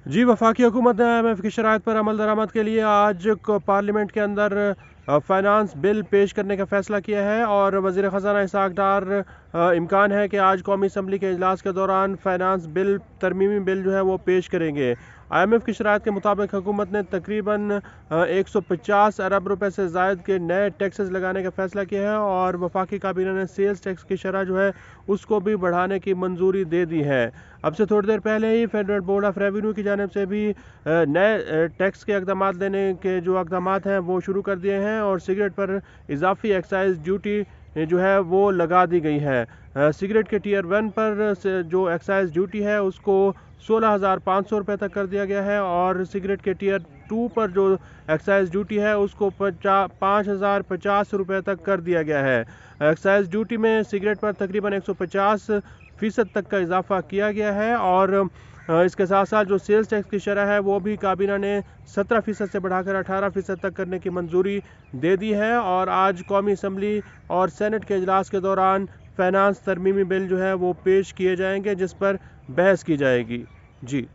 जी, वफाकी हुकूमत ने IMF की शराइत पर अमल दरामद के लिए आज पार्लियामेंट के अंदर फाइनेंस बिल पेश करने का फैसला किया है और वज़ीर ख़जाना इसहाक़ डार इम्कान है कि आज कौमी असम्बली के इजलास के दौरान फाइनेंस बिल तरमीमी बिल जो है वो पेश करेंगे। IMF की शराइत के मुताबिक हुकूमत ने तकरीबन 150 अरब रुपए से ज़ायद के नए टैक्सेस लगाने का फैसला किया है और वफाकी काबीना ने सेल्स टैक्स की शरह जो है उसको भी बढ़ाने की मंजूरी दे दी है। अब से थोड़ी देर पहले ही फेडरल बोर्ड ऑफ रेवेन्यू की जानिब से भी नए टैक्स के इक़दाम लेने के जो इक़दाम हैं वो शुरू कर दिए हैं और सिगरेट पर इजाफी एक्साइज ड्यूटी जो है वो लगा दी गई है। सिगरेट के टीयर 1 पर जो एक्साइज ड्यूटी है उसको 16,500 रुपये तक कर दिया गया है और सिगरेट के टीयर 2 पर जो एक्साइज ड्यूटी है उसको 5,050 रुपये तक कर दिया गया है। एक्साइज ड्यूटी में सिगरेट पर तकरीबन 150% तक का इजाफा किया गया है और इसके साथ साथ जो सेल्स टैक्स की शरह है वो भी काबीना ने 17% से बढ़ाकर 18% तक करने की मंजूरी दे दी है और आज कौमी असम्बली और सेनेट के इजलास के दौरान फाइनेंस तरमीमी बिल जो है वो पेश किए जाएंगे जिस पर बहस की जाएगी। जी।